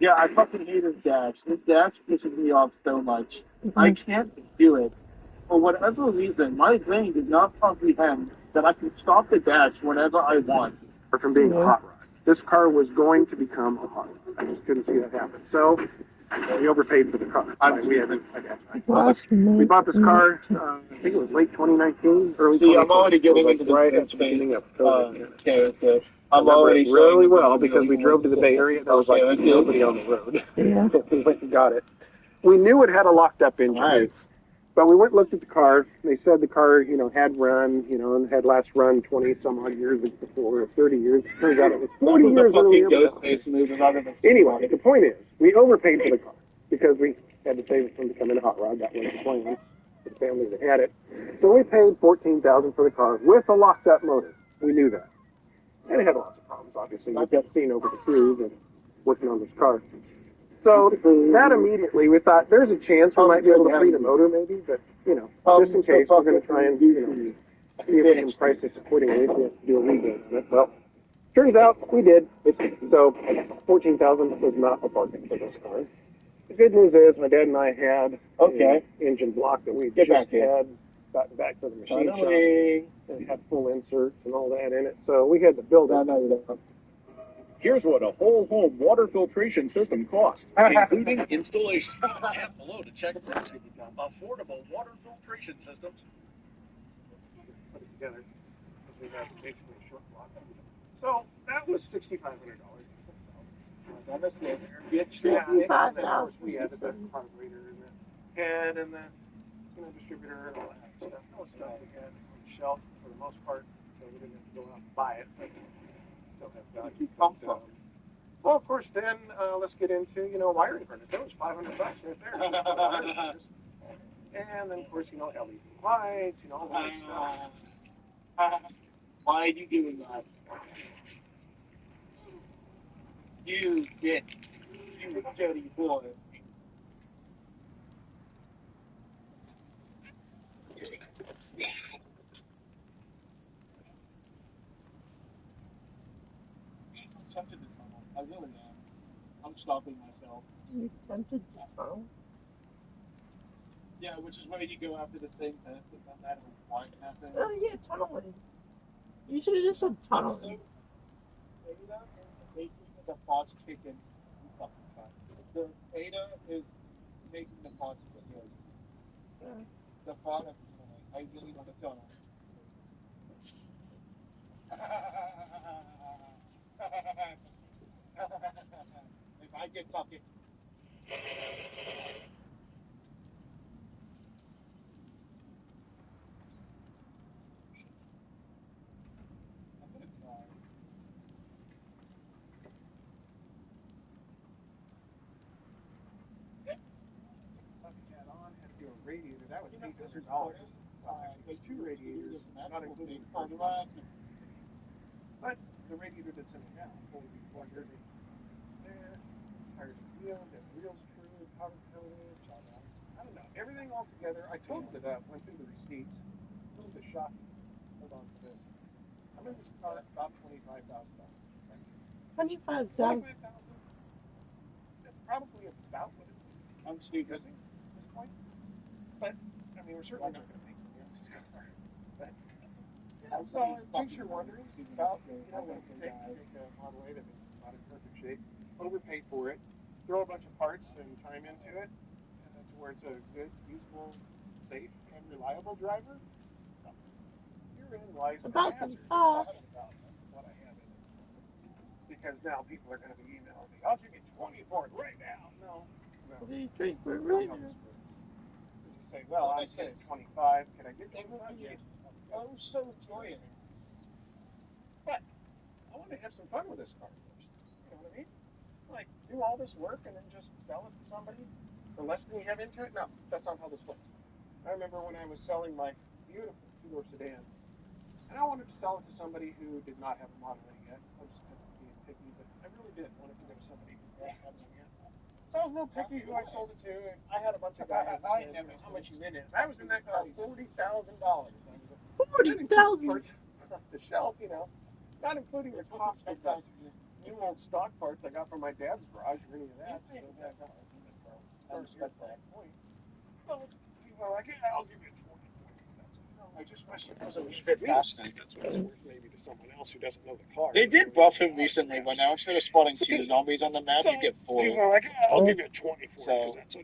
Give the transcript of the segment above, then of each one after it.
Yeah, I fucking hate his dash. His dash pisses me off so much. I Mhm. can't do it. For whatever reason, my brain does not comprehend that I can stop the dash whenever I want. From being a Yeah. hot rod. This car was going to become a hot rod. I just couldn't see that happen. So we overpaid for the car. We haven't. Last We month. bought this car. I think it was late 2019, early. See, I'm already getting into the right at the beginning of COVID. Okay. I'm already really well because we drove to the Bay Area. There was like nobody on the road. Yeah. We went and got it. We knew it had a locked up engine. Right. But we went and looked at the car. They said the car, had run, and had last run 20 some odd years before, 30 years. Turns out it was 40 years earlier. Anyway, the point is, we overpaid for the car because we had to save it from becoming a hot rod. That was the plan for the family that had it. So we paid $14,000 for the car with a locked up motor. We knew that. And it had lots of problems, obviously. We kept seeing over the cruise and working on this car. So that immediately, we thought there's a chance we might be able to free the motor, maybe, but just in case, we're going to try and see if we can price this accordingly. We have to do a rebuild on it. Well, turns out we did. So 14,000 was not a bargain for this car. The good news is, my dad and I had an engine block that we just had gotten back to the machine shop. It had full inserts and all that in it, so we had to build it. Here's what a whole home water filtration system costs, including installation. Tap below to check pricing. Affordable water filtration systems. Put it together because we had basically a short block. So that was $6,500. $65,000. Of course, we added the carburetor and the head and the distributor and all that stuff. That was stuff we had on the shelf for the most part, so we didn't have to go out and buy it. But still have value. Well, of course, then let's get into wiring harness. That was $500 right there. And then, of course, LED lights, all that stuff. Why are you doing that? You bitch. You dirty boy. I'm tempted to tunnel. I really am. I'm stopping myself. You tempted to tunnel? Yeah, which is why you go after the same fence that does that wine happen. Oh, yeah, tunneling. You should have just said tunneling. The pots kicking. The Ada is making the pots good. Yeah. The pot of I really want to tunnel. If I get fucking. I'm gonna try. That on had to do a radiator. That was $800. But two radiators, not including the first one. But the radiator that's in it now, only be 400 there. Tires are wheeled, and wheels true, powder coated, I don't know. Everything all together, I totaled it up, went through the receipts. A little bit shocking. Hold on to this. I'm in this car about $25,000. 25,000. 25,000. That's probably about what it is. I'm stupid at this point. But I mean, we're certainly not going to make money on this car. But yeah, so in case you're wondering about, when you take a Model 8 that is not in perfect shape, overpay for it, throw a bunch of parts and time into it, and to where it's a good, useful, safe, and reliable driver. Herein lies the About hazard. the cost. What I have in it. Because now people are going to be emailing me, I'll give you 20 for it right now. No. These drinks were really good. Say, well, I said 25. Can I get 25? Yes. I'm so joyous. But I want to have some fun with this car first. You know what I mean? Like, do all this work and then just sell it to somebody for less than you have into it? No, that's not how this works. I remember when I was selling my beautiful two-door sedan, and I wanted to sell it to somebody who did not have a Model A yet. I was kind of being picky, but I really did want to give it to somebody who didn't have one yet. So I was real picky who I sold it to, and I had a bunch of guys that said, how much you in it? I was in that car $40,000. $40,000. The shelf, not including the cost of the new old stock parts I got from my dad's garage or any of that. So that car's here for that point. Well, like, yeah, I'll give you 20. I just wish it wasn't a bit fast. That's what it's worth maybe to someone else who doesn't know the car. They did buff him recently, but now instead of spawning 2 zombies on the map, you get 4. People are like, yeah, I'll give you a 20 for So, it. That's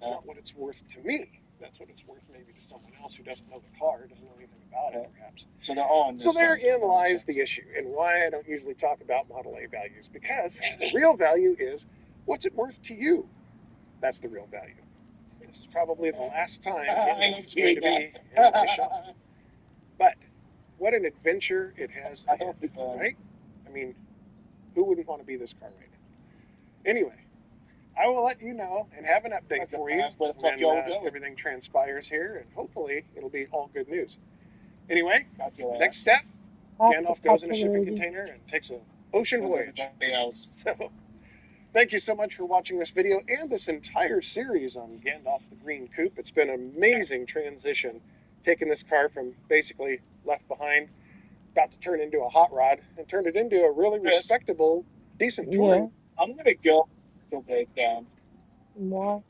not what it's worth to me. That's what it's worth maybe to someone else who doesn't know the car, doesn't know anything about it, perhaps. So they're all in this. So therein lies the issue, and why I don't usually talk about Model A values, because the real value is what's it worth to you. That's the real value. This is probably the last time it's going to be in my shop. But what an adventure it has, right? I mean, who wouldn't want to be this car right now? Anyway, I will let you know and have an update for you when everything transpires here, and hopefully it'll be all good news. Anyway, next step, Gandalf goes in a shipping container and takes an ocean voyage. So, thank you so much for watching this video and this entire series on Gandalf the Green Coupe. It's been an amazing transition, taking this car from basically left behind, about to turn into a hot rod, and turned it into a really respectable, decent touring. I'm going to go back down. Why?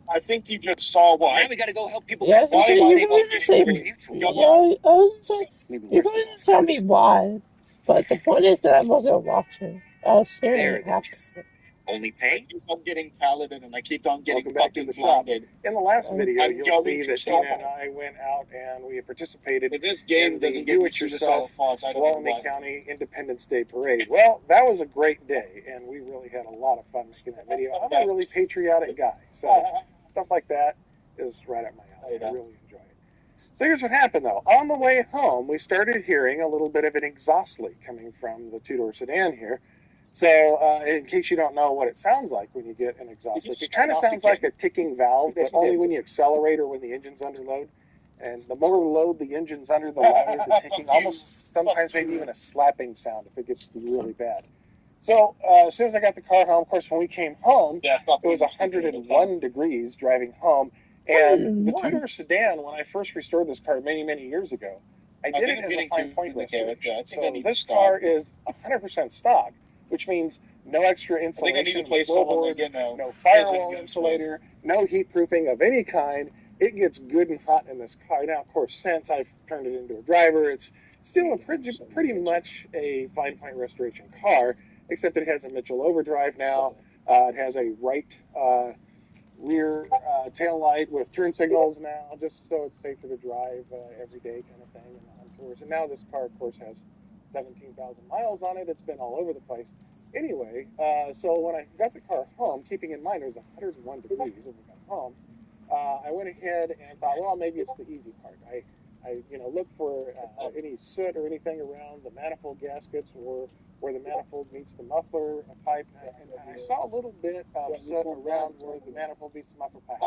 I think you just saw why. Now we got to go help people. Yeah, I was gonna say, you're going to say, yeah, I was gonna say, you're going to tell me why, but the point is that I wasn't watching. I was hearing it happen. Only pay? I keep on getting paladin and I keep on getting back to the blinded. In the last video, I'm you'll going see to that stop Tina and I went out and we participated If this game in the doesn't give you do-it-yourself spots, I don't know Tuolumne why. County Independence Day Parade. Well, that was a great day, and we really had a lot of fun making that video. I'm a really patriotic guy, so stuff like that is right up my alley. I really enjoy it. So here's what happened, though. On the way home, we started hearing a little bit of an exhaust leak coming from the two-door sedan here. So in case you don't know what it sounds like when you get an exhaust leak, it kind of sounds like a ticking valve, but only when you accelerate or when the engine's under load. And the more load the engine's under, the louder the ticking, almost sometimes maybe even a slapping sound if it gets really bad. So as soon as I got the car home, of course, when we came home, it was 101 degrees driving home. And the two-door sedan, when I first restored this car many, many years ago, I did it as a fine point restoration. So this car is 100% stock, which means no extra insulation, floorboards, no firewall insulator, no heat proofing of any kind. It gets good and hot in this car. Now, of course, since I've turned it into a driver, it's still a pretty much a fine point restoration car, except it has a Mitchell overdrive now. It has a right rear tail light with turn signals now, just so it's safer to drive every day kind of thing on tours. And now this car, of course, has 17,000 miles on it. It's been all over the place. Anyway, so when I got the car home, keeping in mind it was 101 degrees when we got home, I went ahead and thought, well, maybe it's the easy part. I looked for any soot or anything around the manifold gaskets or where the manifold meets the muffler pipe, and I saw a little bit of soot around where the manifold meets the muffler pipe.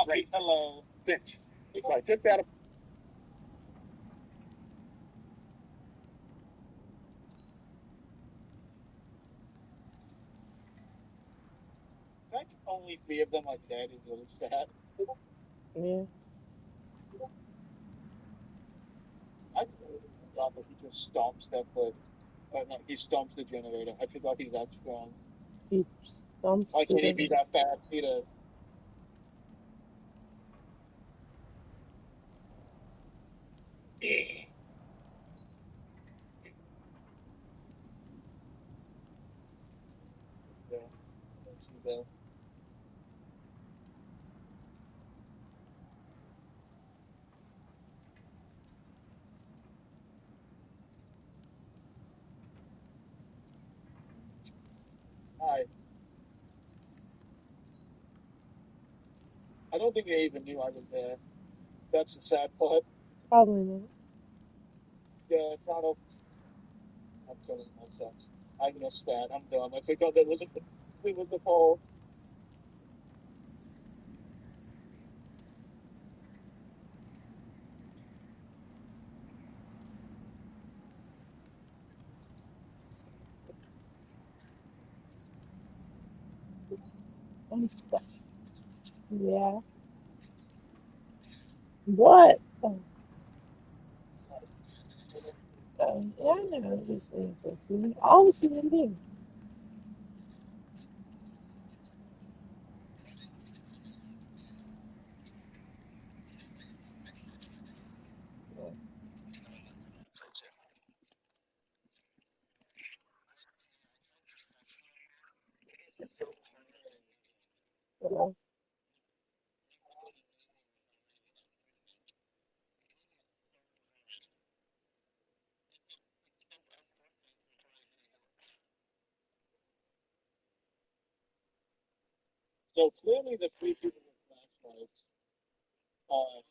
Great. Hello. Cinch. So I took that. Only 3 of them like that is really sad. Yeah. I forgot that he just stomps that foot. No, he stomps the generator. I forgot he's that strong. He stumps Why can't he be that fast either? I don't think they even knew I was there. That's the sad part. Probably not. Yeah, it's not open. I'm killing myself. I missed that. I'm dumb. I forgot there was the pole. Yeah. What? Oh. Yeah, I know these things are human. All human beings. Yeah. So clearly, the three people with flashlights, uh,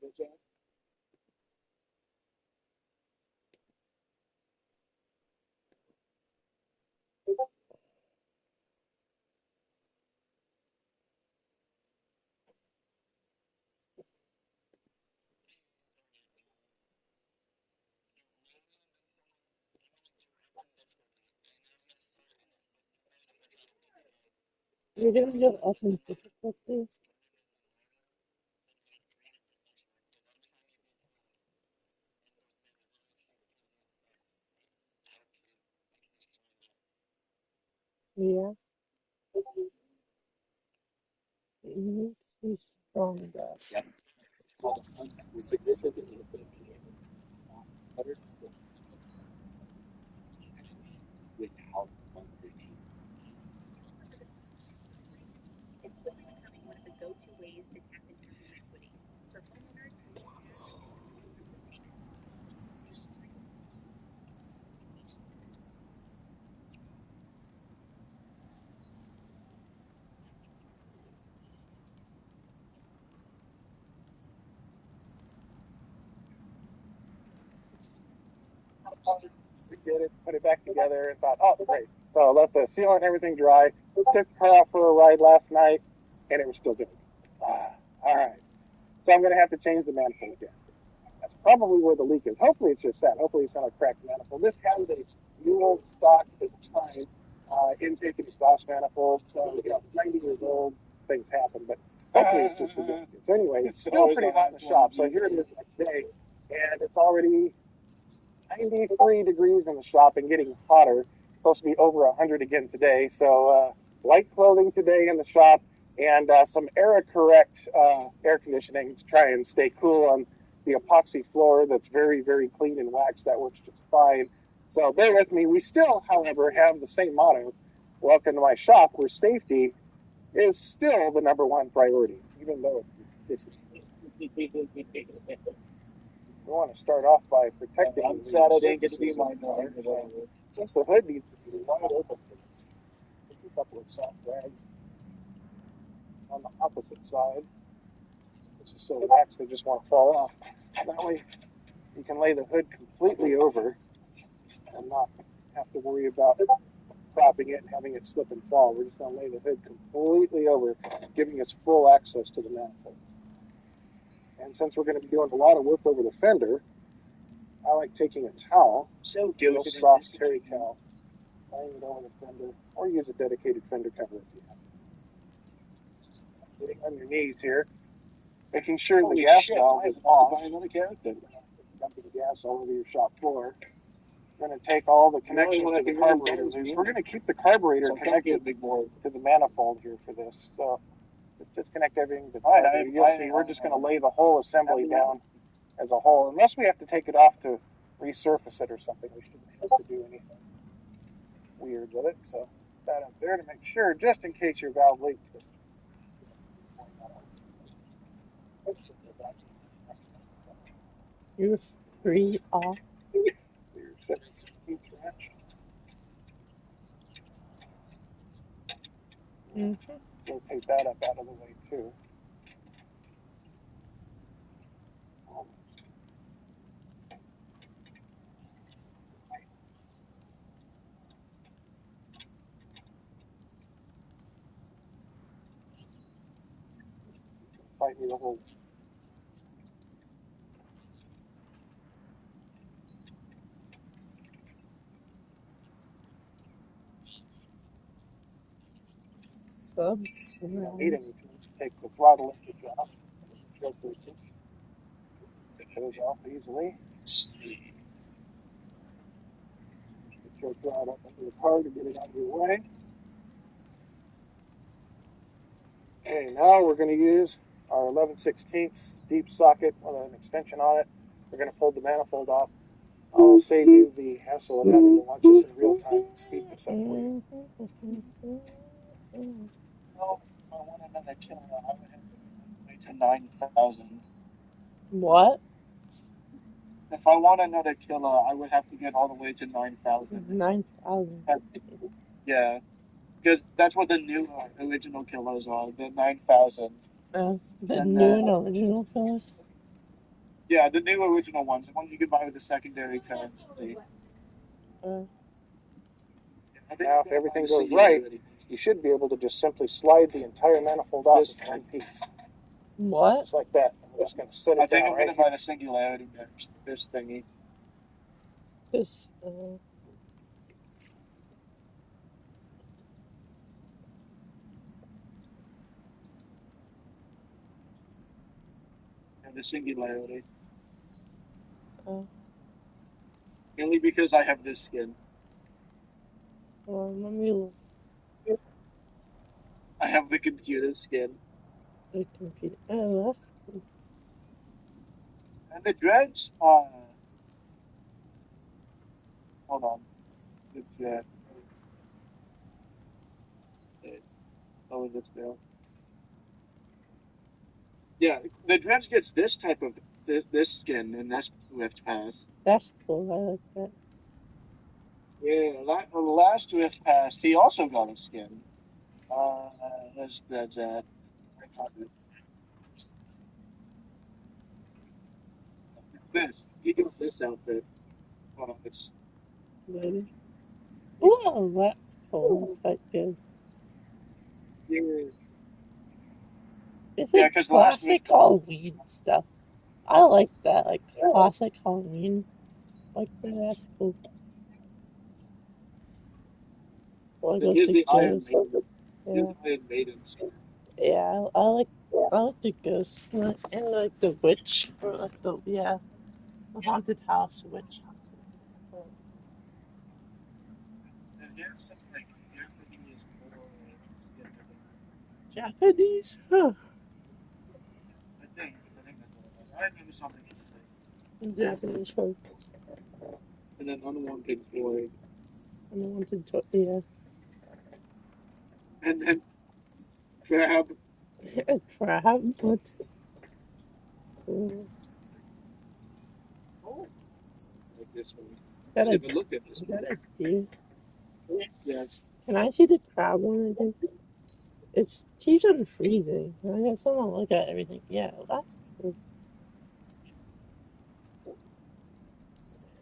together, You're doing your open difficulty. Yeah. You need to be stronger. We did it, put it back together, and thought, oh, great. So I let the sealant and everything dry. Took the car out for a ride last night, and it was still good. All right. So I'm going to have to change the manifold again. That's probably where the leak is. Hopefully it's just that. Hopefully it's not a cracked manifold. This has a new old stock at the time intake and exhaust manifold. So, 90 years old, things happen. But hopefully it's just a gasket. So anyway, it's still pretty hot in the shop. So here it is today, and it's already 93 degrees in the shop and getting hotter. It's supposed to be over 100 again today. So light clothing today in the shop and some correct air conditioning to try and stay cool on the epoxy floor that's very, very clean and waxed. That works just fine. So bear with me. We still, however, have the same motto. Welcome to my shop, where safety is still the number one priority, even though it's we want to start off by protecting. I'm sad I didn't get to be my car. Since the hood needs to be wide open for this, take a couple of soft rags on the opposite side. This is so waxed they just want to fall off. That way you can lay the hood completely over and not have to worry about propping it and having it slip and fall. We're just going to lay the hood completely over, giving us full access to the manifold. And since we're going to be doing a lot of work over the fender, I like taking a towel, a real soft terry towel, laying it over the fender, or use a dedicated fender cover if you have. Getting on your knees here, making sure the gas valve is off. Dumping gas all over your shop floor. We're going to take all the connections to the carburetor loose. We're going to keep the carburetor connected to the manifold here for this. So disconnect everything. You'll see we're just going to lay the whole assembly down as a whole, unless we have to take it off to resurface it or something. We shouldn't have to do anything weird with it. So that up there to make sure, just in case your valve leaks. You're free off. Mm-hmm. Rotate that up out of the way too. find me the whole. Subscribe. Need any tools. Take the throttle linkage off. It shows off easily. Get your throttle up into the car to get it out of your way. Okay, now we're going to use our 11/16 deep socket with an extension on it. We're going to pull the manifold off. I'll save you the hassle of having to watch this in real time and speed this up for you. Well, if I want another killer, I would have to wait to 9,000. What? If I want another killer, I would have to get all the way to 9,000. 9,000. Yeah, because that's what the new original killers are. The 9,000. The And new and original killers? Yeah, the new original ones, the ones you can buy with the secondary currency. Uh, Now, if everything goes right, you should be able to just simply slide the entire manifold out with one piece. what? Just like that. I'm just going to set I it think down I'm right gonna here. buy the singularity next. This thingy. This, And the singularity. uh, Only because I have this skin. let me look I have the computer skin. at the computer. Oh, that's cool. And the dreads are. Hold on. The dread. Oh, this now. Yeah, the dreads gets this type of this skin in this Rift Pass. That's cool. I like that. Yeah, the last Rift Pass, he also got a skin. Where's dreads at? I got it. It's this. He got this outfit. Hold on, it's Maybe. Oh, that's cool. That good. yeah, It's yeah, like because the last classic Rift. Halloween stuff. I like that, like classic Halloween. Like that's cool. Like And with here's the the Iron ghost. Maiden. Here's Yeah, the Iron Maiden skin. yeah. I like the ghost and like the witch or like the haunted house witch. And here's some like Japanese horror skin. Japanese? Huh. I think that's what it was. I remember something in the thing. Japanese folk. And then unwanted boy. Unwanted to yeah. And then crab. A crab? What? Mm, Oh, like this one. Got I a never looked at this one. got a deer. Yes. Can I see the crab one again? It keeps on freezing. I guess I want to look at everything. Yeah, that's cool.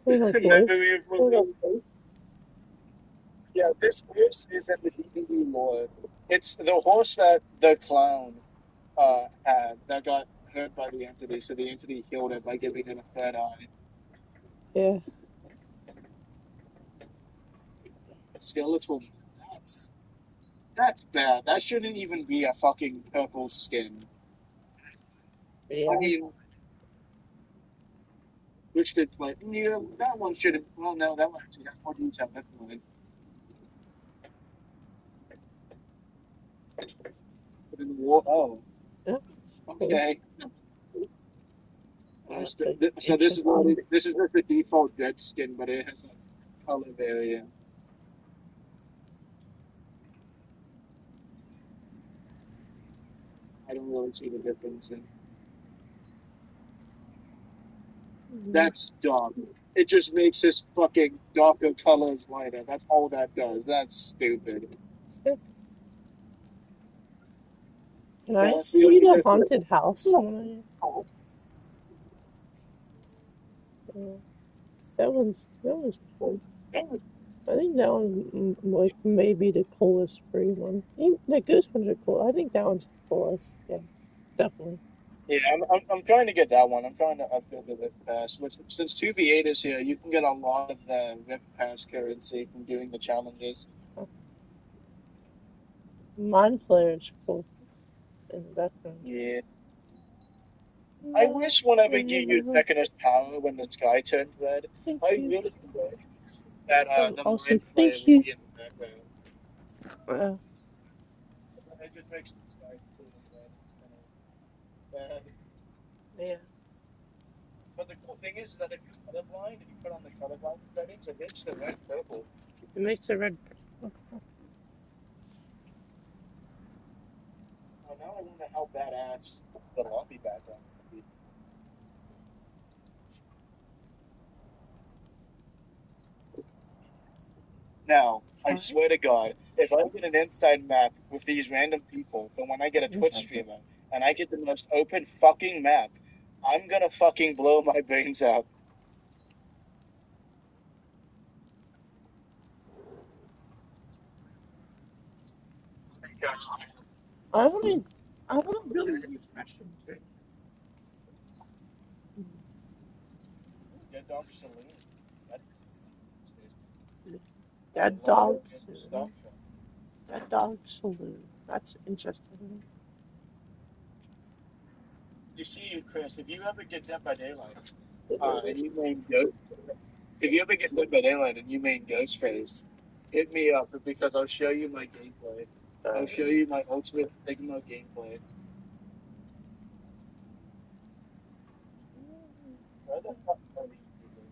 Oh, my Yeah, I voice. mean, yeah, this horse is at the DVD lore. It's the horse that the clown had that got hurt by the entity, so the entity healed it by giving it a third eye. Yeah. Skeletal. That's that's bad. That shouldn't even be a fucking purple skin. Yeah. I mean, which did like that one shouldn't. Well, no, that one actually has more detail. That's fine. But in the war, oh, Yeah. Cool. okay. That's So like so this is not interesting. this is not the default red skin, but it has a color variant. I don't really see the difference in. That's dumb. It just makes his fucking darker colors lighter. That's all that does. That's stupid. Can I That's the see only the difference. haunted house? Yeah, that one's cool. I think that one like maybe the coolest free one. The goose ones are cool. I think that one's the coolest. Yeah, definitely. Yeah, I'm trying to get that one. I'm trying to upgrade the Rift Pass. Which, since 2v8 is here, you can get a lot of the Rift Pass currency from doing the challenges. Mind Flayer is cool in the background. Yeah. I No, wish whenever you use no, Mechanist power when the sky turns red, thank I you. really wish that Oh, the also, Mind Flayer thank would you. be in the background. Uh, It just makes the sky completely red instead of bad. yeah, But the cool thing is that if you're colorblind and you put on the colorblind settings, it makes the red purple. it makes the red. Well, now I wonder how badass the lobby background would be. Now, I Alright, swear to God, if I get an inside map with these random people, but when I get a Twitch exactly. streamer and I get the most open fucking map, I'm gonna fucking blow my brains out. I want to. I want to really use fashion too. Dead Dog Saloon. That's a Dead lot of Dog random stuff. Saloon. Dead Dog Saloon. That's interesting. You see, Chris, if you ever get Dead by Daylight, and you main Ghost, if you ever get Dead by Daylight and you main Ghostface, hit me up because I'll show you my gameplay. I'll show you my Ultimate Sigma gameplay. Where the fuck are these people?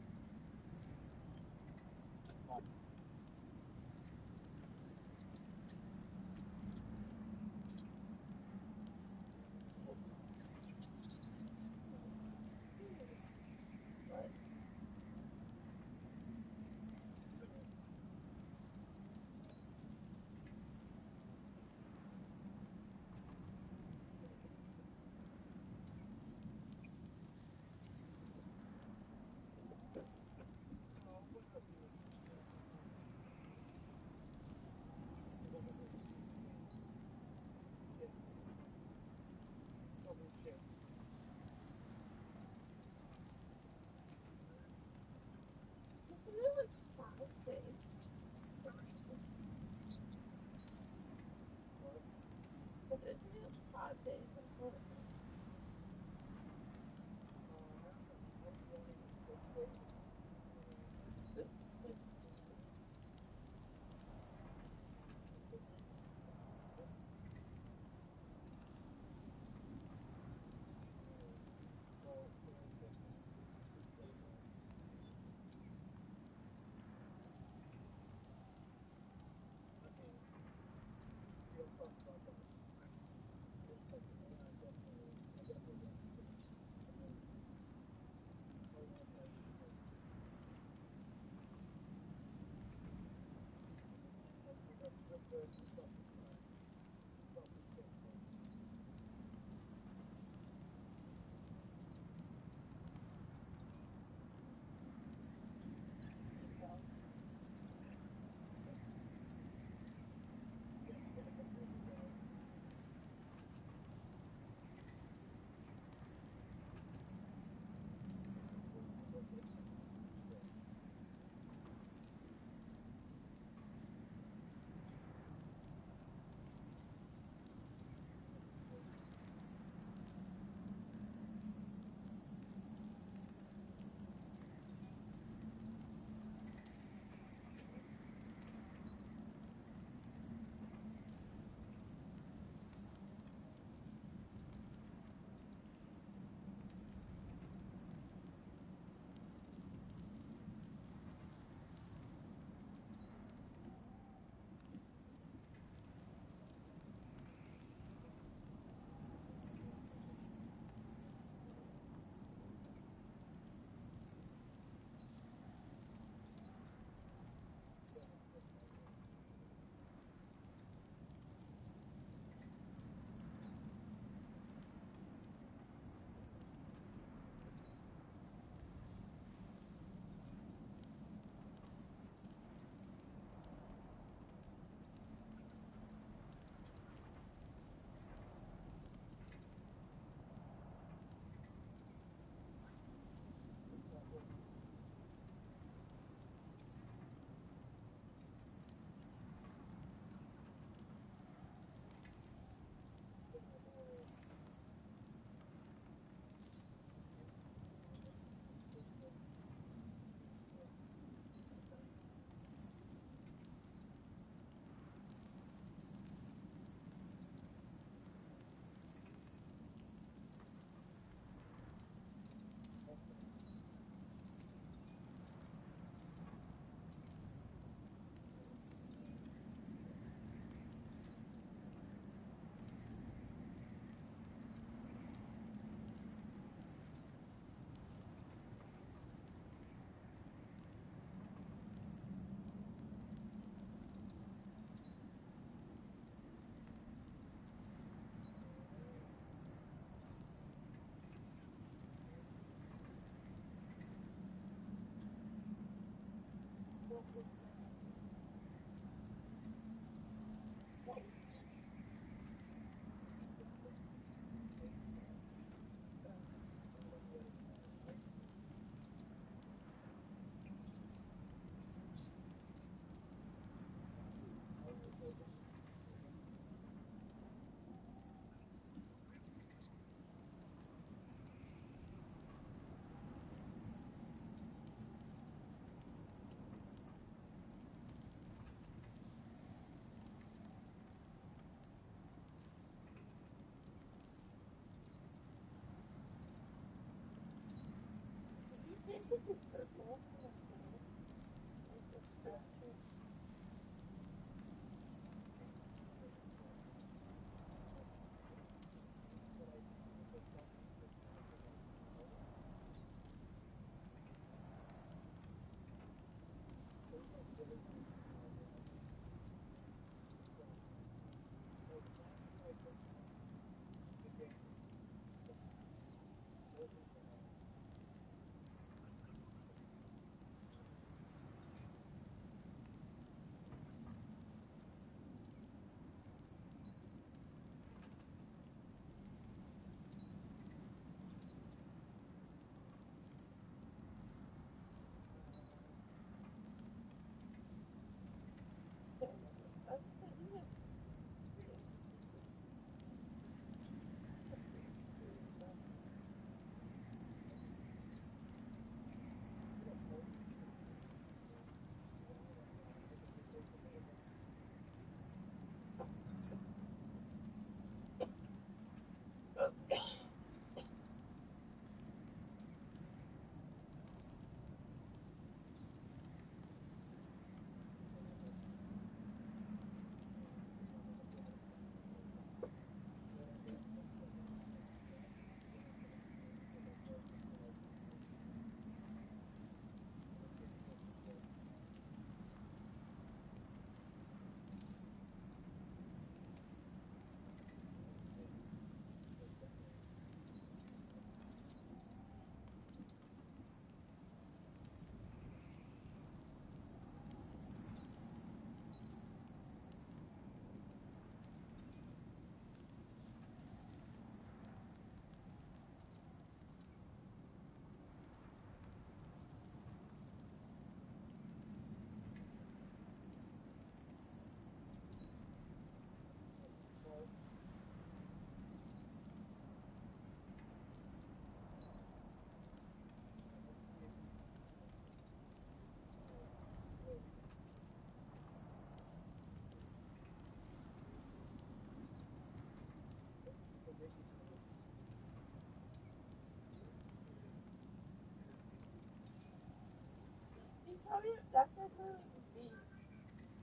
That's not really me.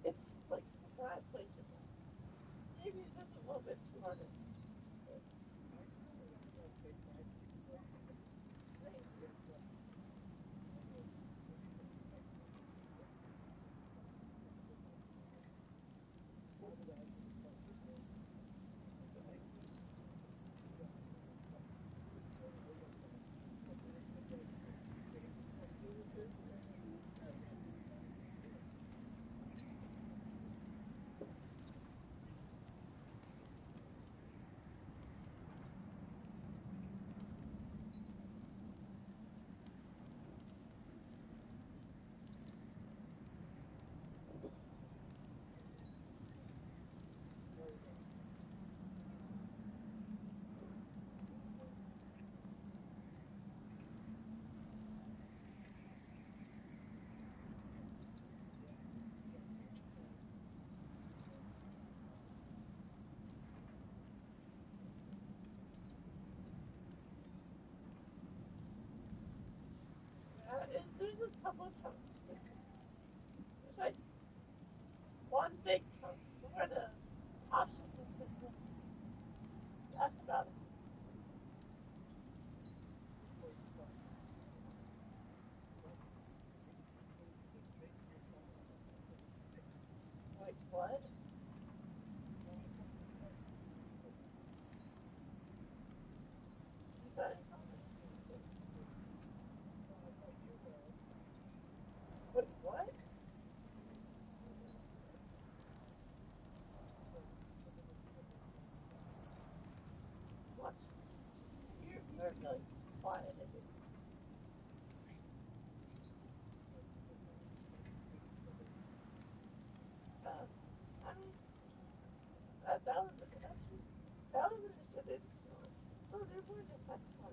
It's like when I place it. Maybe it's just a little bit smarter. There's a couple of chunks. There's like one big chunk where the oxygen system. That's about it. Wait, what? You got it. Wait, what? What? You're really quiet. Uh, I mean, that was actually that was a good. Oh, there was a second one.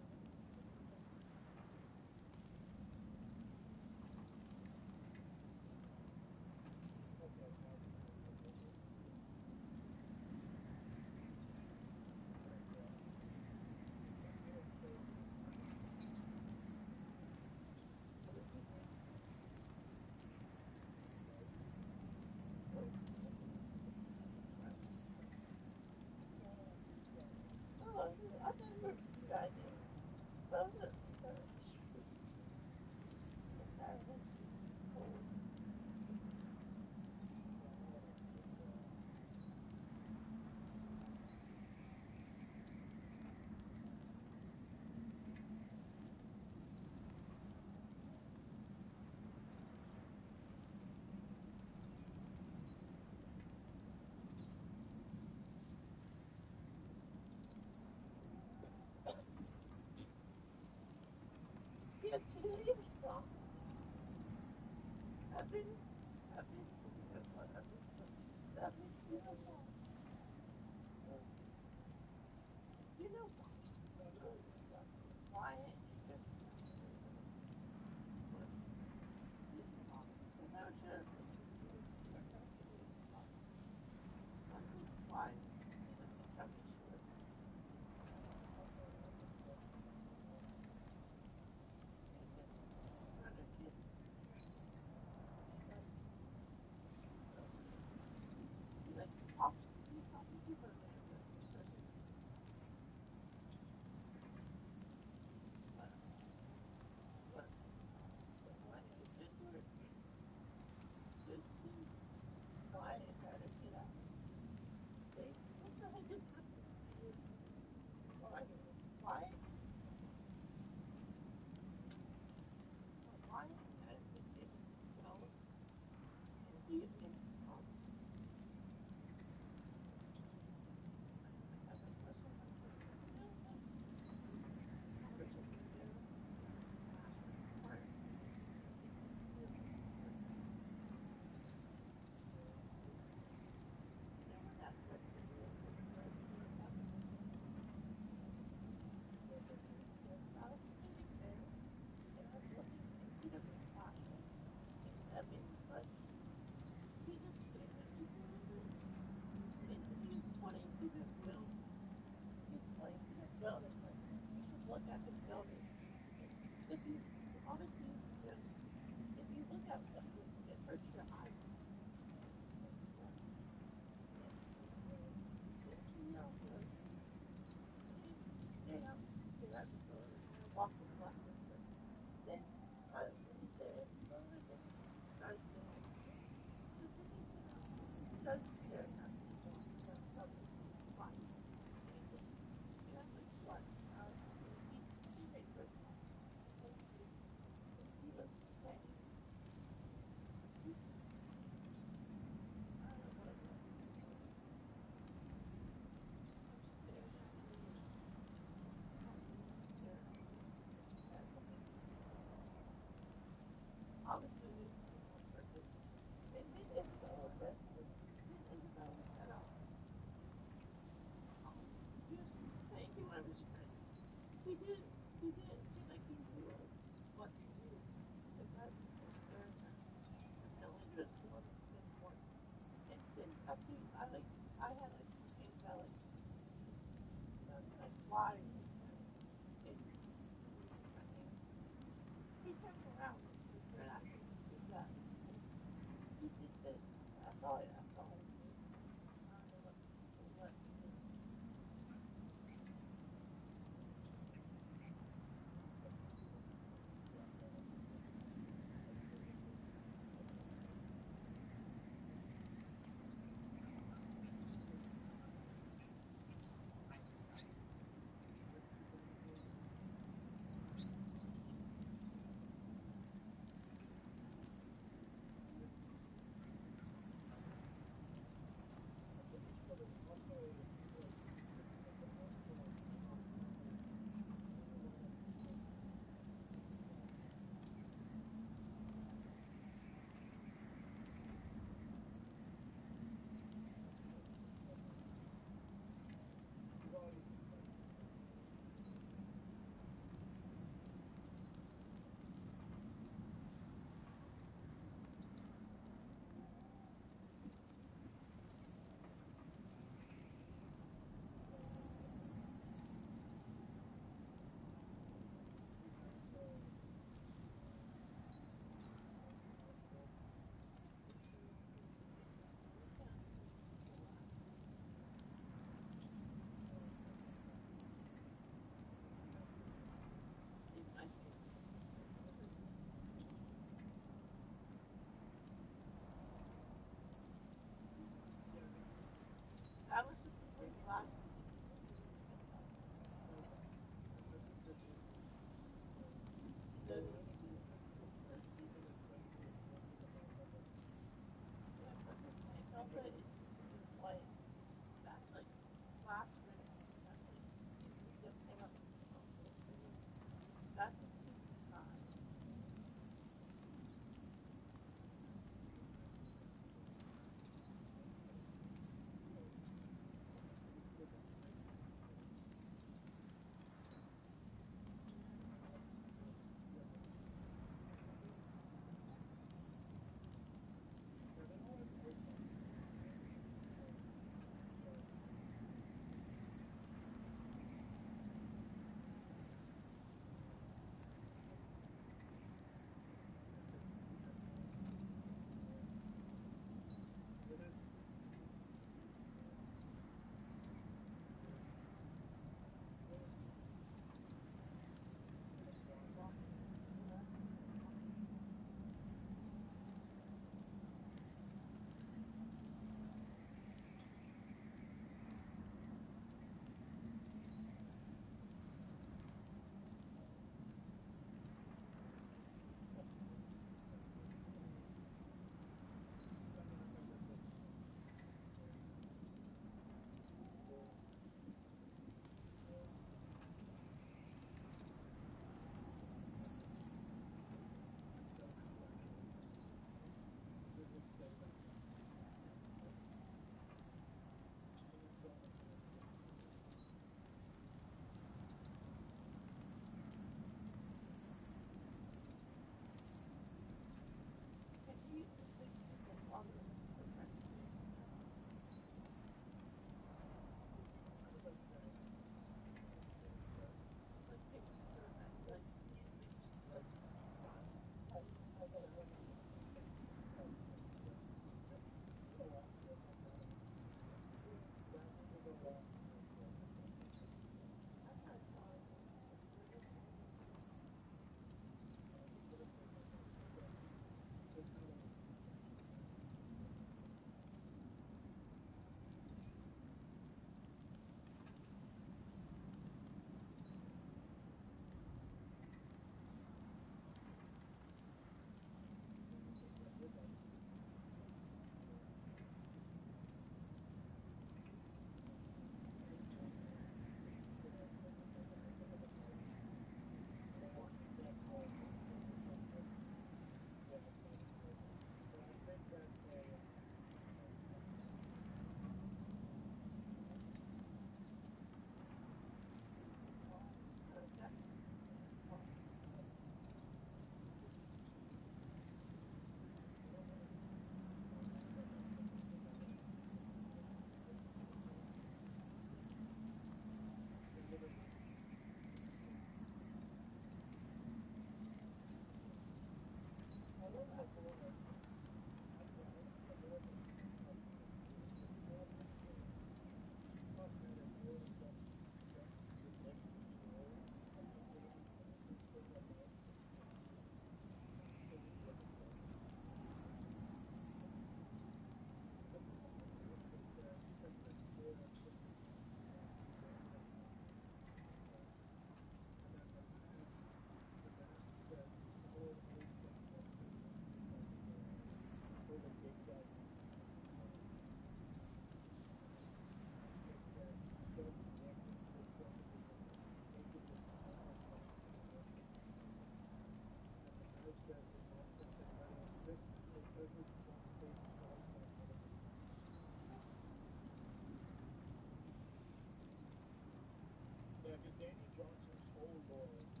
Danny Johnson's whole lore is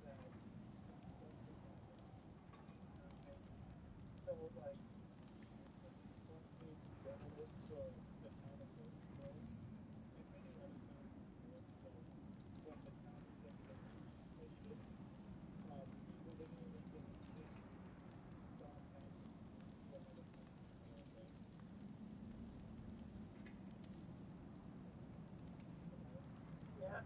that something happened. Okay? So, like, one big journalist for the town of Murfreesboro, and many other towns in New York. So, when the town was getting the most suspicious, people literally just didn't stop acting for another 24 hours. Hello? Yeah.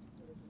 Essentially,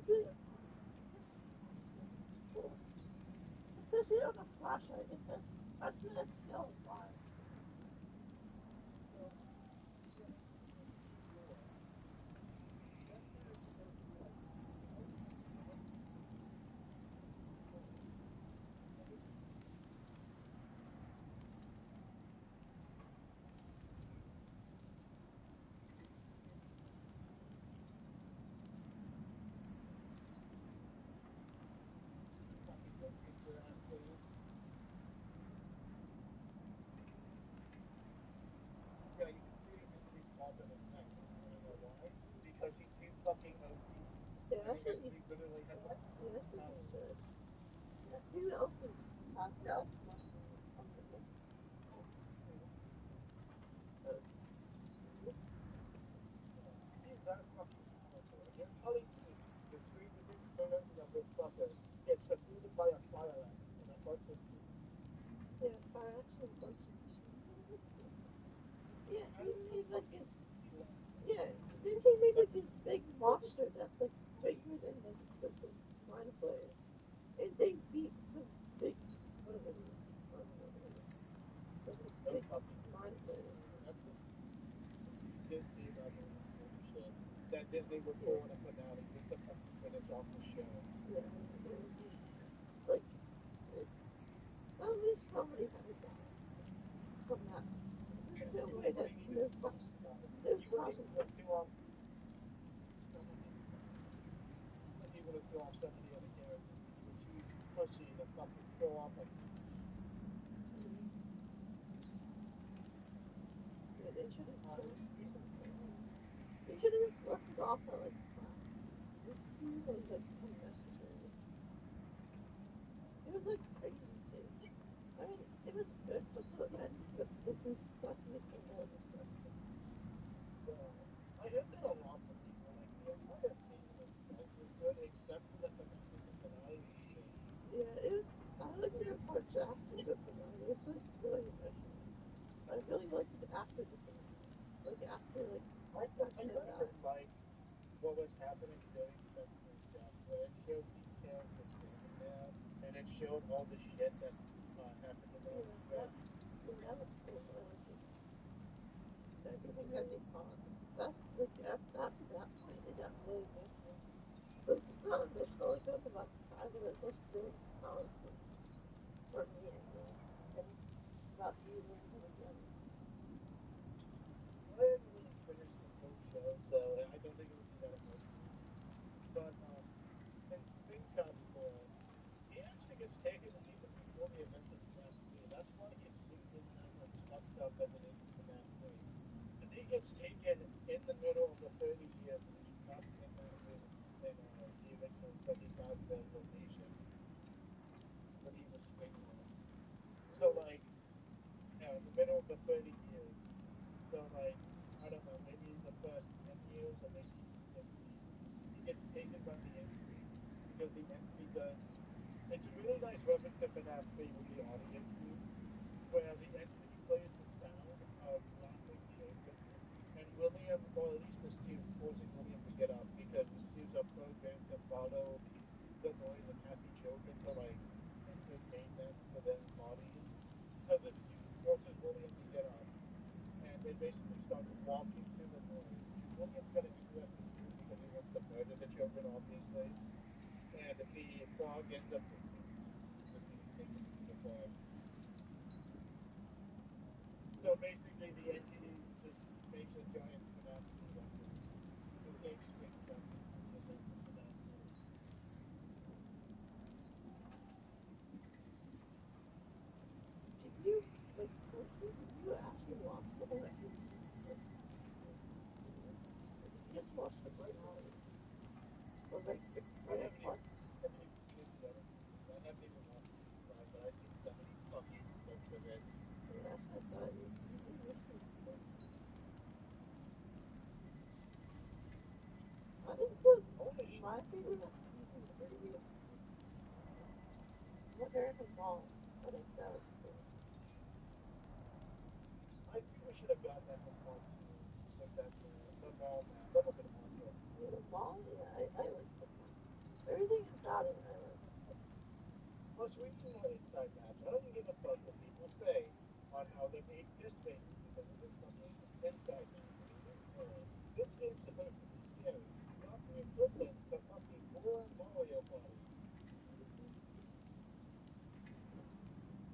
especially on a flashlight, it says unmet still alive. Yeah, you can see him in his pop in his neck. You wanna know why? Because he's too fucking OP. Yeah, And he actually literally has a that's power. good. Who else is passing? He's that fucking powerful. And you're telling me the three within version of this fucker gets defeated by a fire axe in a bunch of Yeah, fire action bunch. Yeah, he made like this. Yeah, then he made like this big monster that's like bigger than the mind player, and they beat the big whatever it is. I don't know what it is. Like this no big fucking mind player. that's the Disney level bullshit that Disney would Yeah, pull in a finale just to fucking finish off the show. yeah. Like, it, at least somebody had to die from that. There's no way that there's You wouldn't possible. even kill off some of the wouldn't even kill off some of the other characters. You were too pussy to fucking kill off like Yeah, they should have killed. They should have just left it off at like five. This was like unnecessary. It was like crazy too. I mean, it was good, but the ending was it was sucking it from all the stuff. I heard that a lot from people. Like the entire season itself was good, except for the finale. The finale was shit. Yeah, it was. I like the parts after the finale. It's like really emotional. I really liked it after the finale. Like after like that I kid kind of died. like what was happening during Spencer's death, where it showed details of standing there, and it showed all the shit that happened to them. Yeah, That that was cool. I liked it. Everything that they taught. That's like after that point, it got really emotional. But it's not emotional. Like up about five of it was really powerful for me anyway. And about you learning again. I haven't really finished the full show, so I don't think it would be that emotional. But thing comes to it, he actually gets taken even before the events of FNAF 3. That's why his suit isn't as like fucked up as it is in FNAF 3. Because he gets taken in the middle of the 30 years and he's trapped in the original Freddy Fazbear location when he was Springmore. So like, in the middle of the 30 years. So like, I don't know, maybe the first 10 years or maybe 15, he gets taken by the entity because the entity does. It's a really nice reference to FNAF 3 with the audience loop, where the entity plays the sound of laughing children, and William, or at least the suit, forcing William to get up because the suits are programmed to follow the noise of happy children to like entertain them for their bodies. So the suit forces William to get up, and they basically start walking through the noise. William's got to do that to do because he wants to murder the children, obviously. And the frog ends up being taken to the frog. So basically, the entity just makes a giant FNAF 3 reference. A big swing reference to the events of FNAF 3. Did you like did you actually watch the whole season? Like, did you just watch the finale? Or like the I other haven't even, parts? haven't even seen the other seasons. I haven't even watched season 5, but I've seen so many fucking clips of it. Yeah, I thought you missed some stuff. I think Holy shit. my favorite was season three. What they're in the mall. I think that was cool. I think we should have gotten that from part 2. With that, the mall man. That would have been awesome. Yeah, the mall, yeah, I like the mall. now they made this thing because of this fucking inside now. This game's supposed to be scary, not the equivalent to fucking more Mario Party.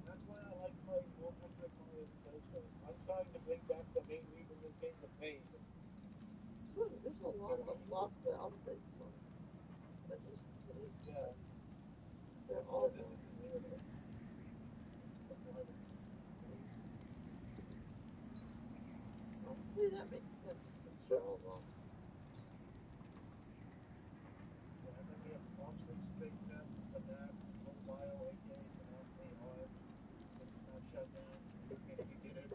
That's why I like playing more Ultimate Mario than those games. I'm trying to bring back the main reason this game was made. There's a lot of lost outfits on but just Yeah. they're all This is weirder. Hopefully that makes sense to show them. Yeah, and then we have Oxford Space Map, the map, mobile, aka Monopoly on. It's not shut down. You can't even get it.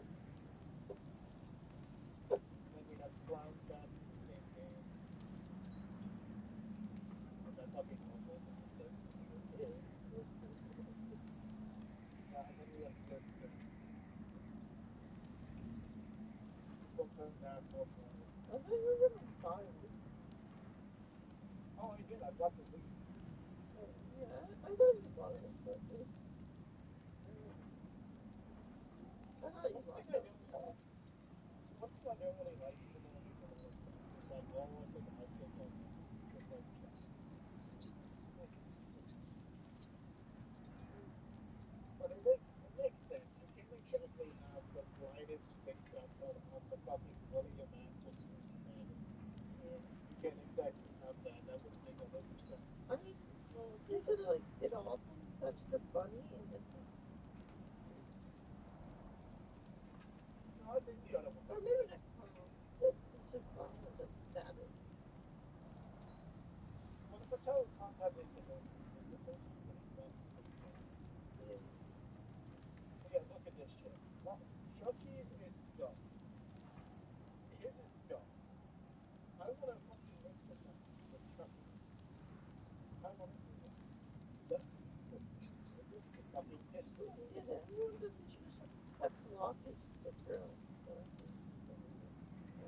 Then we have Clown Map, the same game. And that's fucking awful. And then we have the people turn that off. I think we're gonna find it. Oh, I did. I got the lead. Yeah, I thought you bought it, but I thought you bought it. One thing I don't really like even though it's like all of the outfits on just like but it makes sense. You can't exactly have the brightest space up on the fucking William Axel man. You can't exactly have that. That wouldn't make a lot of sense. I mean, they could like it all touch the bunny and then No, I think the other one. or maybe next time it's just bunny with the status. Well, the Patel can't have it in the first yeah, look at this shit. Chucky's is dumb. His is dumb. I want to fucking mix it up with Chucky. I want to do that. Fucking piss me. Yeah, everyone doesn't choose a block is the girl.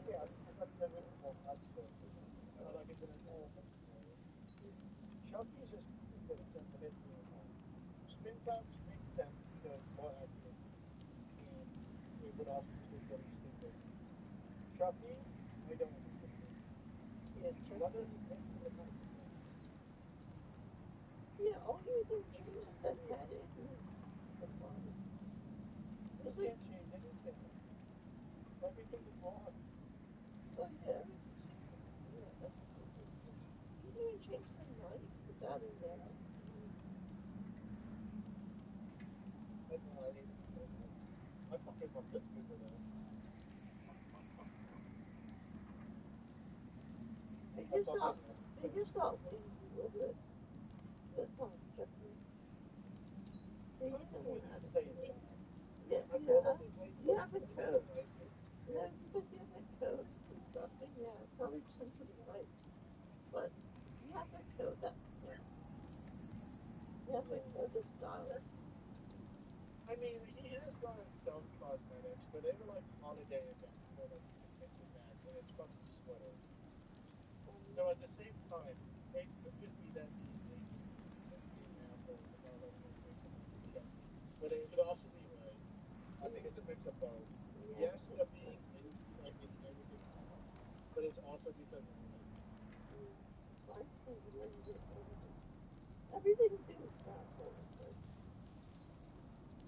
Yeah, I've never more much stuff. Like it's an Chucky's just stupid in terms of history and all. Spin Tops makes sense because more accurate. And it would also just look really stupid. Chucky, I don't understand. Yeah, What does it make for the night? yeah, all you do is change the head and the body. You can't change anything. Everything is wrong. Oh yeah, yeah, that's you can even change the knife, put that in there. That's why I hate it. I fucking love this people now. They just got lazy with it. That's how Chucky. They I didn't would want to say that. yeah, I feel like it's like you have a code. like Yeah, because you have a code and stuff, and yeah, probably something right. But you have a code that's yeah. You have a code to style. I mean, he has gone some cosmetics, but they were like holiday events where like you can mix and match, and it's fucking sweaters. So at the same time, it could just be that he's lazy and being an asshole and not letting him make the stuff. But it could also be right. I think it's a mix of both. Yes, they're being like it's everything, but it's also because of Everything to do with that.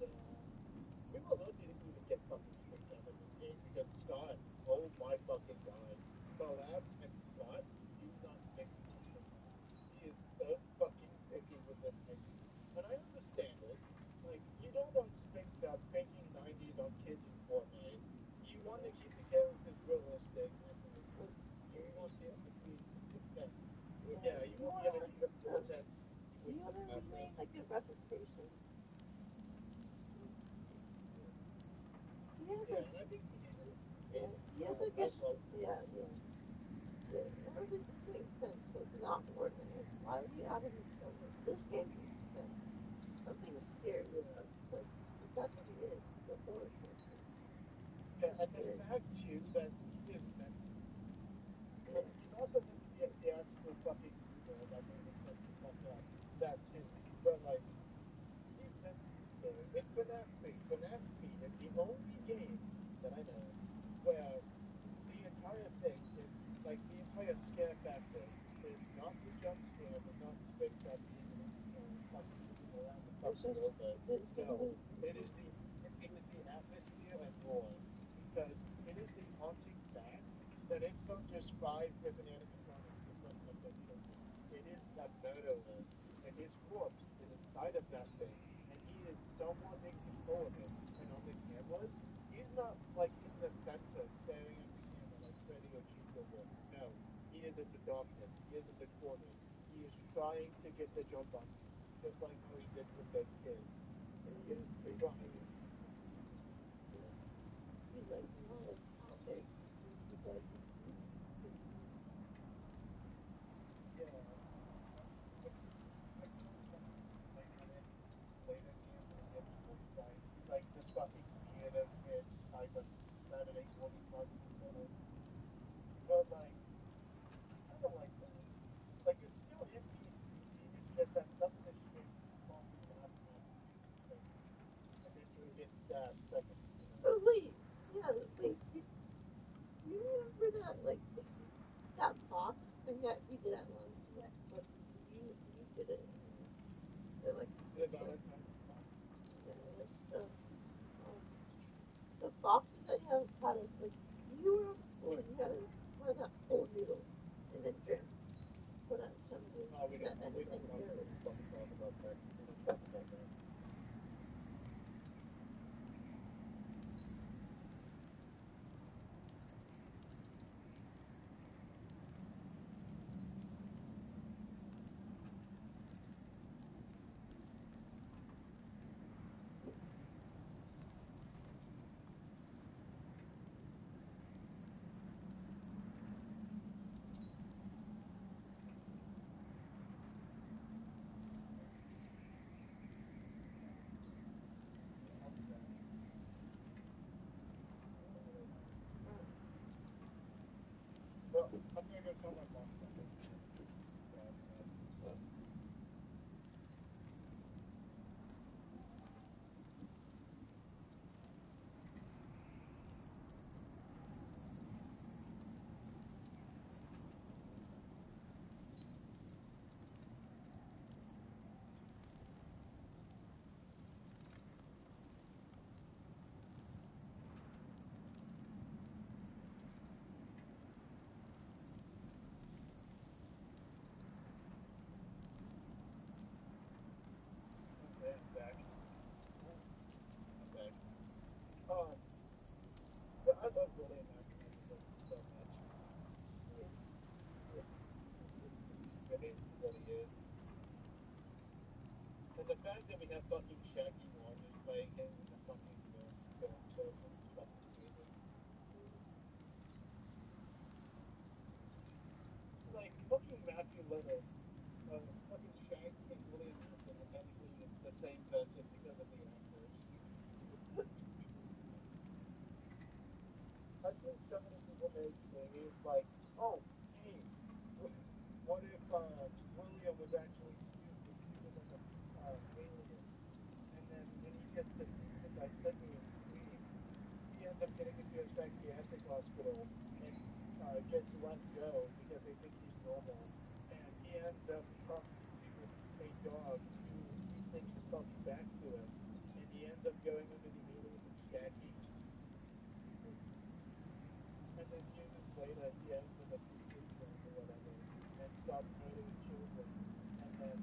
we were lucky to even get fucking picked up in this game because Scott, oh my fucking god. Collab and Scott do not mix up. He is so fucking picky with this thing. And I understand it. Like, you don't want Sphinx out faking 90s on kids in Fortnite. You want to keep the characters realistic. You want them to be success. Yeah, you want the other content. You want to remain like a reputation. Yeah, Yeah, and I think yeah, I guess, yeah. Everything makes sense, so it's not ordinary. Why are we adding this game makes sense. Something scary, because that's what it is, the horror person. yeah, and the fact too that he is meant but he's also meant to be a theatrical fucking hero that made him such a fuck up. That too. But like he's meant to be scary. It's FNAF 3. FNAF 3, and the only manner where the entire thing is like the entire scare factor is not the jump scares and not Spring Trap being fucking moving around the fucking robot. No, it is the atmosphere and lore because it is the haunting fact that it's not just five different animatronics in front of their children. It is the murderer, and his corpse is inside of that thing, and he is somewhat in control of it. And on the cameras, he's not like in the center staring at the camera like Freddy or Chico would. No, he is in the darkness. He is in the corners. He is trying to get the jump on you, just like how he did with those kids. He is trying. He's like, no, how big? He's like, Yeah. I can understand like on any later cam when it gets towards like this fucking theater kid type of Saturday morning cartoon center. But like I don't like that. Like it's still empty and PG, it's just that some of the shit falls in the last half of the thing. And then you get stabbed seconds later. oh wait, yeah, wait, did you remember that, like, that box thing that we did at lunch? Yeah. Like, you did it. Like, The Valentine's box. yeah, like, the boxes that you have had us, like, you were on the floor and you had to try that whole noodle and then drink. Put out some of No, we don't and fucking talk about that. We don't talk about that. Well, I'm gonna go tell my mom something. Okay, I'm back. I'm back. But I love Willie and Malcolm so much. It really is. And the fact that we have fucking Shaggy Warner playing him in the fucking film version is fucking amazing. Like, fucking Matthew Lillard, fucking Shaggy and William Afton are technically the same person because of the actors. I've seen so many people make theories like, oh, hey, what if William was actually treated like a alien, and then when he gets defeated by Sydney and Scream, he ends up getting into a psychiatric hospital and gets let go because they think he's normal, and he ends up talking to a dog who he thinks is talking back to him, and he ends up going under the alias of Shaggy. And then years later, he ends in a prison or whatever, and starts murdering children. And then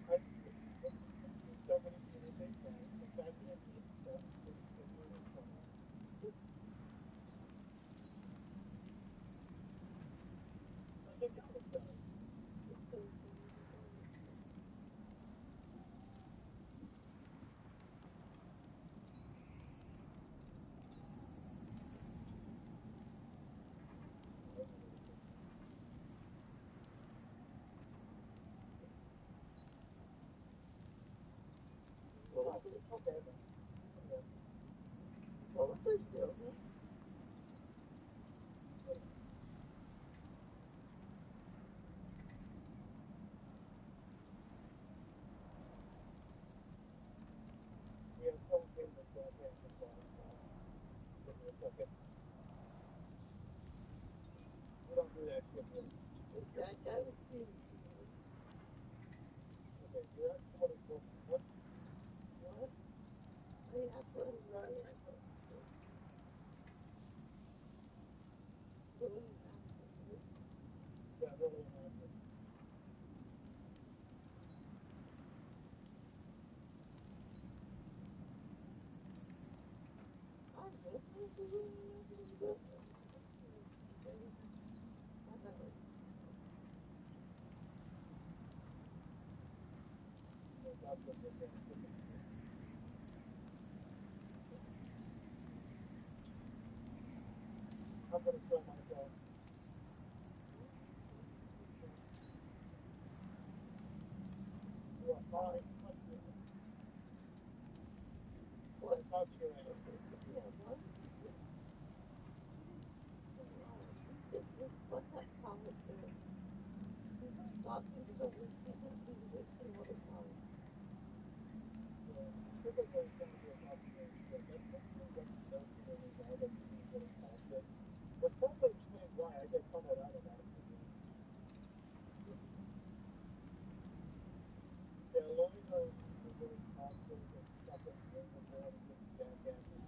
I've seen so many people make that. The fact that it makes stuff is really funny. Like it kind of does. what was it? Okay. Yeah. What was his real name? fucking. We don't do that shit here. That guy was huge. Okay, you're at 44. What? What? I mean, that's what he's running. Yeah, really imagine. That's what they're doing. I'm gonna kill myself. You are fine. What? Touch your ass. What's that college doing? Talking so we can't be wasting all the time. Typically, it's going to be a complicated shit. That's typically what you go through in all the meetings that are toxic. Which probably explains why I get tunneled out of that. Yeah, Lloyd are really toxic and fucking women there and just jackasses.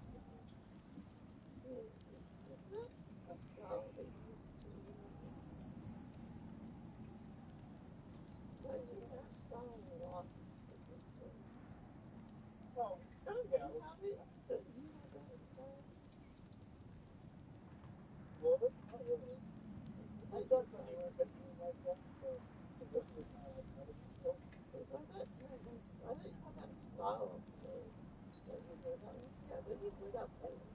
It's not a style they used to. But you have style a lot. Oh, Don't yeah. you have it? Don't you have that style? Lloyd? Not really. I He's don't not know. really thinking like that, but this is my like medicine skill. I don't have that style. Don't you know that one? Yeah, but you without playing.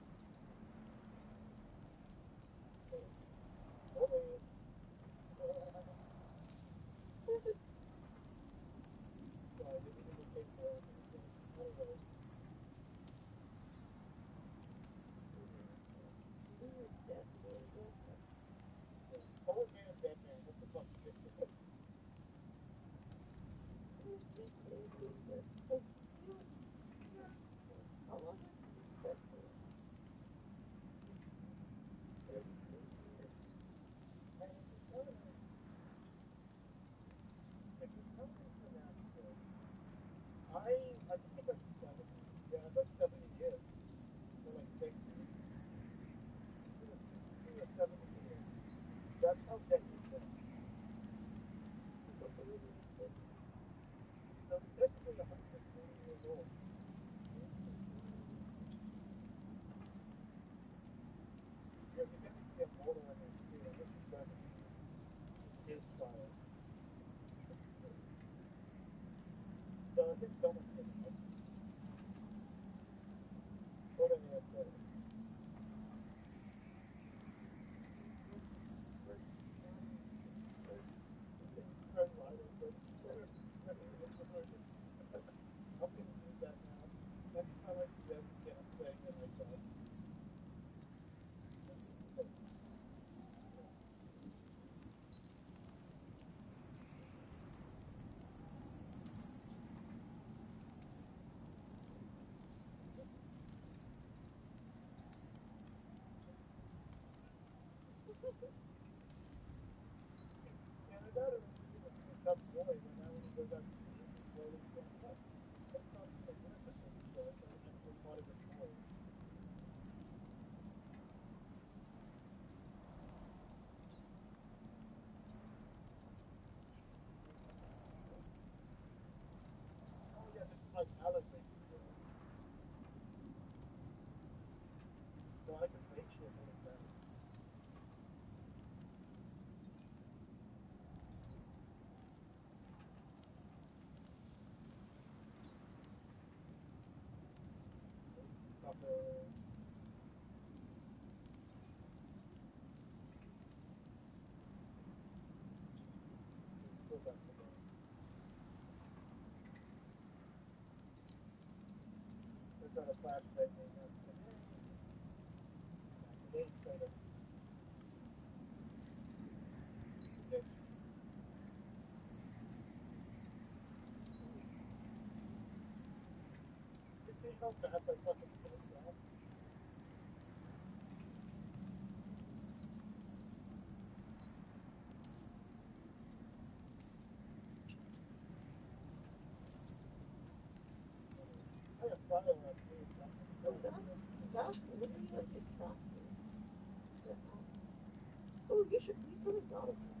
Lloyd. So I didn't even take the anyway. Old man, dead man. What the fuck is this? How long have you been dead for? 33 years. I think it's like 70. Yeah, it's like 70 years. Or like 60. Either 60 or 70 years. That's how dead he's been. So he's technically 120 years old. Yeah, you can get older in this too. And this is 70. His style. So I think someone's getting it. What an answer. Turn lighter, but I'm gonna use that now. Next time I see that, yeah, I'm saying it like that. And I got it when he was a tough boy, but now when he goes out to eat, he's slowly standing up. That's not like innocent when he does. That's actually part of his story. Oh yeah, this is like Alan racing. So I can make shit really fast. Proper. Go back to that. They've got a flashback thing now. Today's better. Bitch. You see how fast I fucking finished that? That's literally like attractive. Oh, you could have thought of that.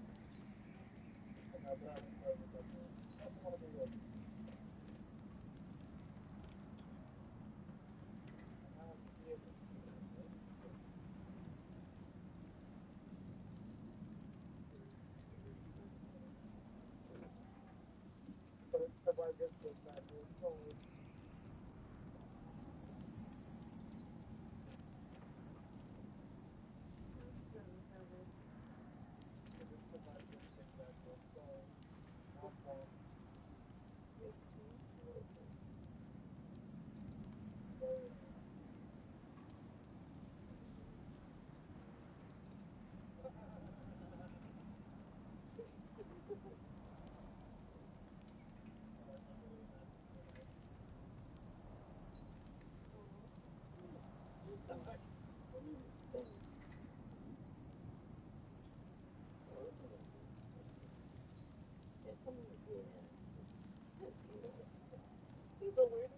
People weird.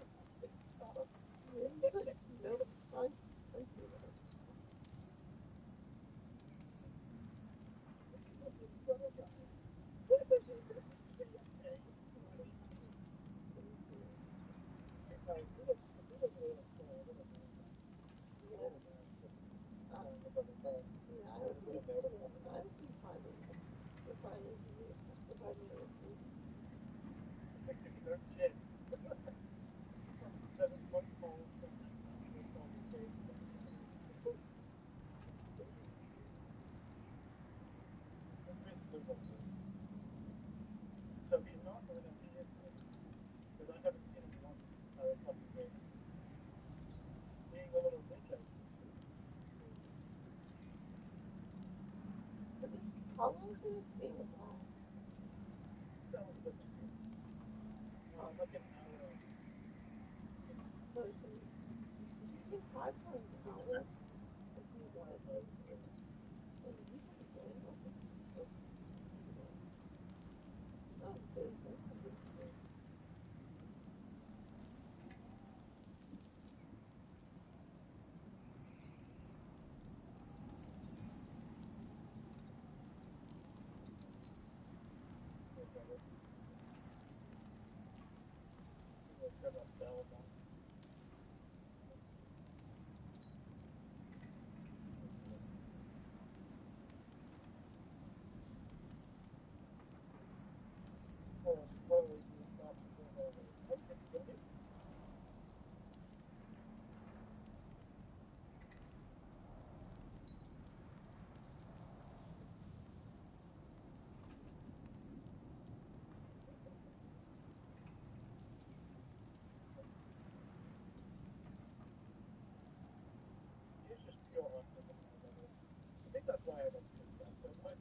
No, I see that. Yeah, I would be fine with it. If I knew it. So he's not going to be because I haven't seen him once entire fucking game. Being a little bitch, How long did this game last? like an hour. So it's you think 5 times an hour? If you wanted to. And you can play it like oh, there's something. Slowly, it's just pure optimism. I think that's why I don't think that so much.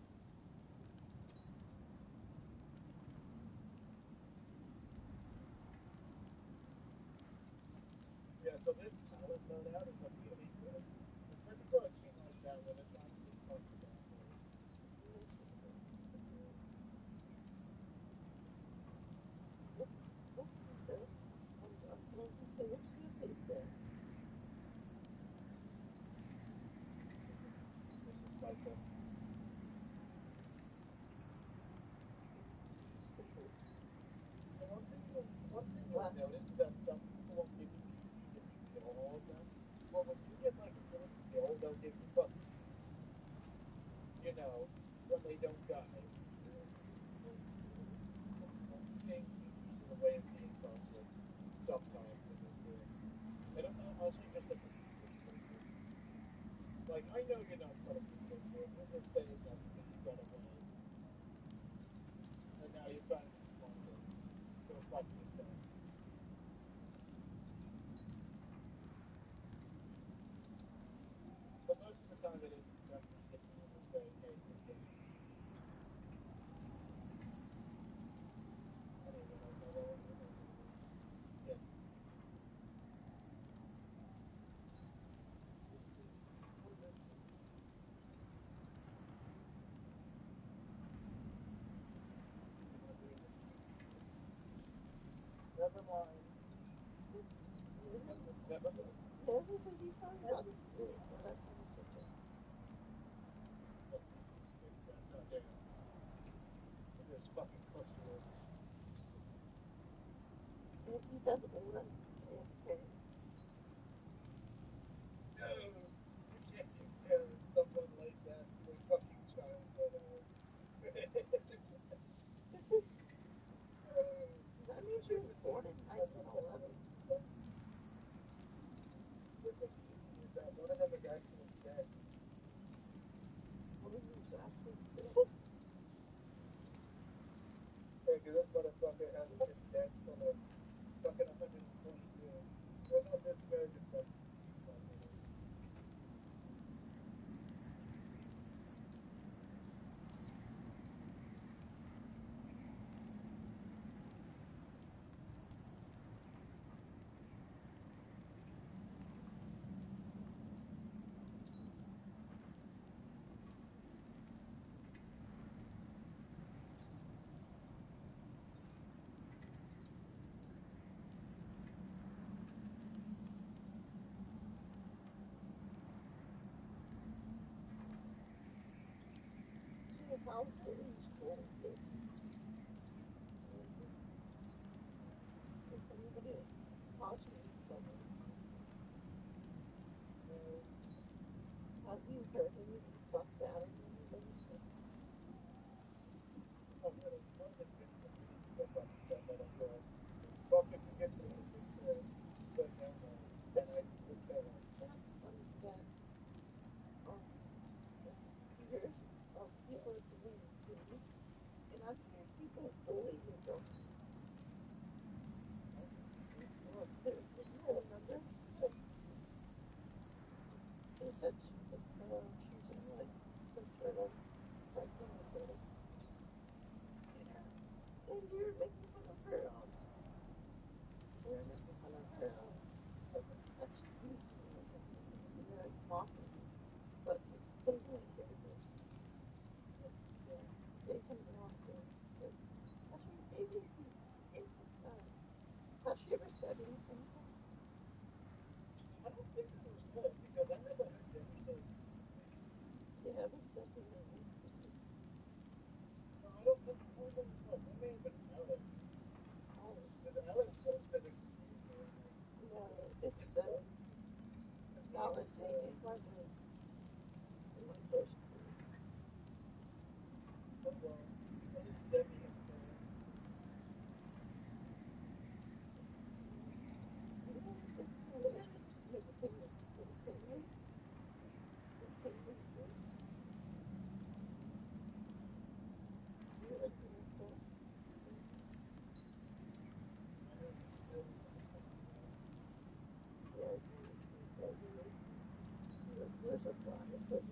Yeah, so this talent loadout is like really good. There's people I've seen like that where they're trying to just fuck the bad boys. This is like the one thing you'll notice is that some people won't give you PP if you kill all of them. Well, when you get like a good kill, they'll give you fucking you know, when they don't die. Change PPs in a way of being toxic sometimes in this game. And also just like I know you're not trying to be good here. You're just saying that because you got away. And now you're trying to be smarter. So fuck yourself. But most of the time it is them just hitting you and saying, hey, good game. I don't know. Yeah. Never mind. Everybody talking about the spirit, so that's what I'm thinking. Look at this fucking pussy. If he says old, okay. No, you can't compare someone like that to a fucking child. That means she was born in 1911. One of them is actually dead. What is this actually dead? Because this motherfucker hasn't been dead for like fucking 120 years. Well, not this version, but She was house in school. If anybody possibly someone, have you heard anything fucked out of anybody? I'm gonna get some stuff on that, but I'm going fucking forget to put down and I just fell on. That's funny that years of people are doing things, and I'm hearing people bully their girlfriend. Did you remember? They said she's like some sort of pregnant or something. Yeah. And you're making fun of her. You're making fun of her. That she used to or something. And they're like mocking you. But they didn't hear this. Yeah. They can mock her. Has she maybe has she ever said anything? I don't think it was good because I never heard them say. Yeah, that's definitely. No, I don't think it was. It may have been Alex. Oh, Because Alex posted it. no, it's the. That was saying it wasn't in my first group. Oh well. At least Debbie has said it. There's a flag, but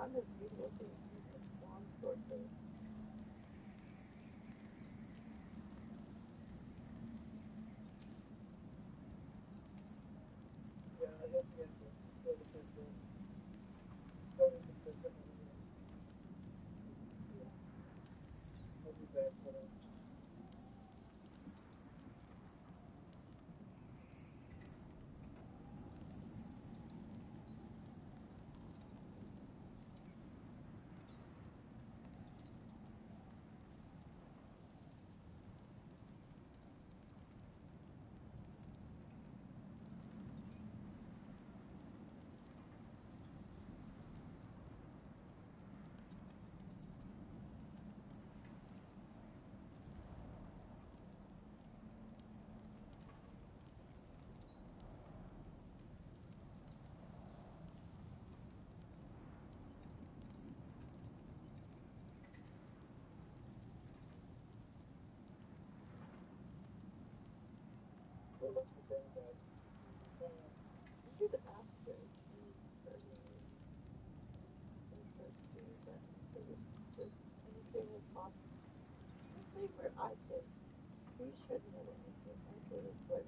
I'm just looking at one person. Yeah, I hope he has to go to his going to prison anyway. I'll be back for that. So let's be done, guys. You should ask her if she's heard that there's anything with possible. Let's say for I say we should know anything. I say this, but